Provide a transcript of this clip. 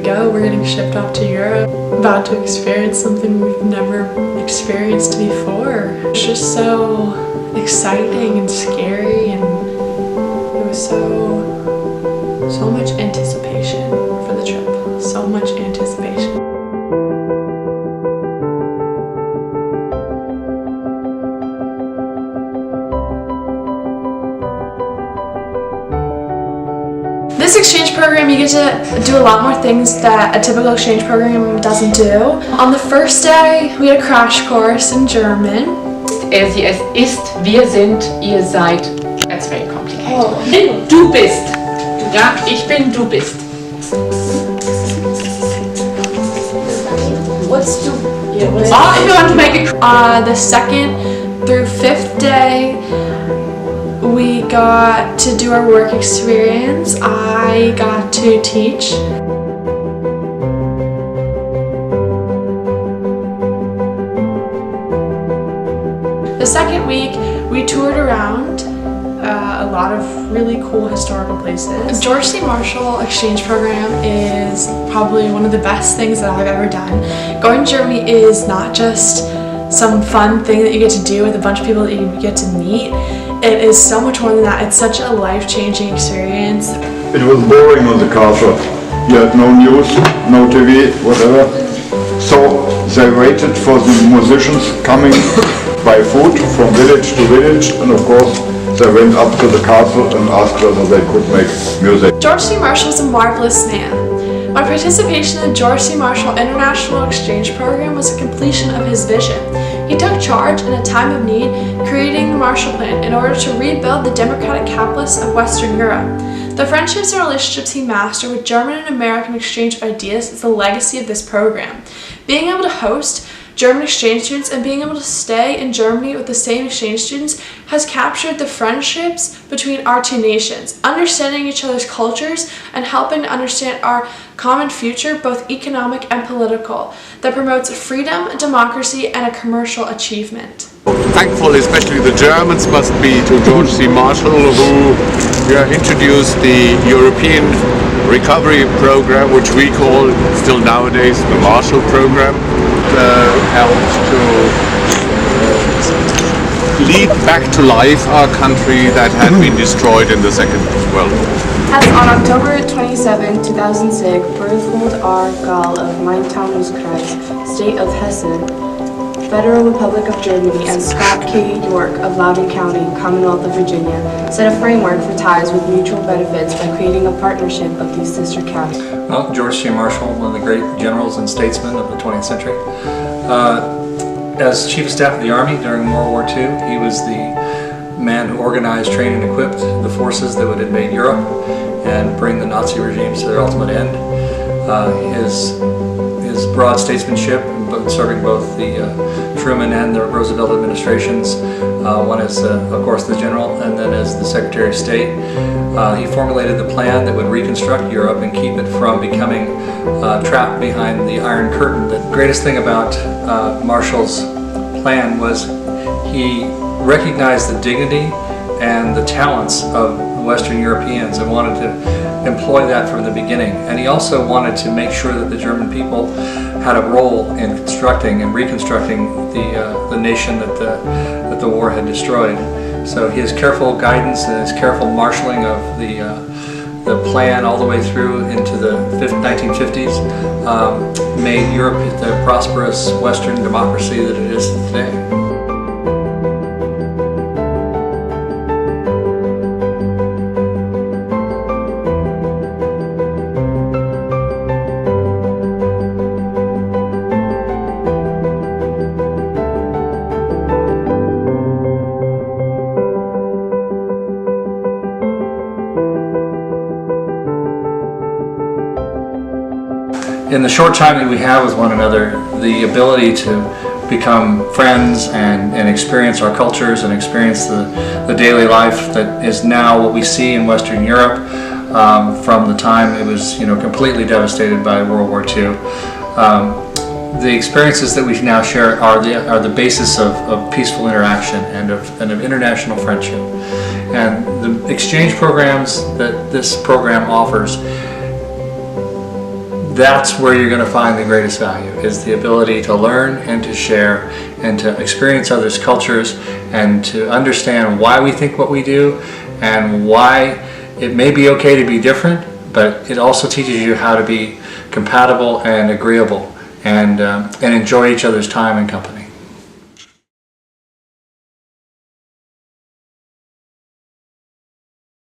go. We're getting shipped off to Europe, about to experience something we've never experienced before. It's just so exciting and scary, and it was so much anticipation for the trip. So much anticipation. This exchange program, you get to do a lot more things that a typical exchange program doesn't do. On the first day, we had a crash course in German. Sie es ist, wir sind, ihr seid. That's very complicated. Oh. Du bist. Ja, ich bin, du bist. What's du? If you want to make it. The second through fifth day, we got to do our work experience. I got to teach. The second week, we toured around a lot of really cool historical places. George C. Marshall Exchange Program is probably one of the best things that I've ever done. Going to Germany is not just some fun thing that you get to do with a bunch of people that you get to meet. It is so much more than that. It's such a life-changing experience. It was boring on the castle. You had no news, no TV, whatever. So they waited for the musicians coming by foot from village to village, and of course they went up to the castle and asked whether they could make music. George C. Marshall is a marvelous man. My participation in the George C. Marshall International Exchange Program was a completion of his vision. He took charge in a time of need, creating the Marshall Plan in order to rebuild the democratic capitalists of Western Europe. The friendships and relationships he mastered with German and American exchange of ideas is the legacy of this program. Being able to host German exchange students and being able to stay in Germany with the same exchange students has captured the friendships between our two nations, understanding each other's cultures and helping to understand our common future, both economic and political, that promotes freedom, democracy, and a commercial achievement. Thankful, especially the Germans, must be to George C. Marshall, who introduced the European Recovery Program, which we call still nowadays the Marshall Program. Helped to lead back to life our country that had been destroyed in the Second World War. As on October 27, 2006, Berthold R. Gall of Main-Taunus-Kreis, State of Hessen, Federal Republic of Germany, and Scott K. York of Loudoun County, Commonwealth of Virginia, set a framework for ties with mutual benefits by creating a partnership of these sister counties. Well, George C. Marshall, one of the great generals and statesmen of the 20th century. As Chief of Staff of the Army during World War II, he was the man who organized, trained, and equipped the forces that would invade Europe and bring the Nazi regimes to their ultimate end. His broad statesmanship, serving both the Truman and the Roosevelt administrations, one as, of course, the general, and then as the Secretary of State. He formulated the plan that would reconstruct Europe and keep it from becoming trapped behind the Iron Curtain. The greatest thing about Marshall's plan was he recognized the dignity and the talents of Western Europeans and wanted to employ that from the beginning. And he also wanted to make sure that the German people had a role in constructing and reconstructing the nation that the war had destroyed. So his careful guidance and his careful marshalling of the plan all the way through into the 1950s made Europe the prosperous Western democracy that it is today. In the short time that we have with one another, the ability to become friends and experience our cultures and experience the daily life that is now what we see in Western Europe from the time it was completely devastated by World War II. The experiences that we now share are the basis of peaceful interaction and of international friendship. And the exchange programs that this program offers, that's where you're going to find the greatest value, is the ability to learn and to share and to experience others' cultures and to understand why we think what we do and why it may be okay to be different, but it also teaches you how to be compatible and agreeable and enjoy each other's time and company.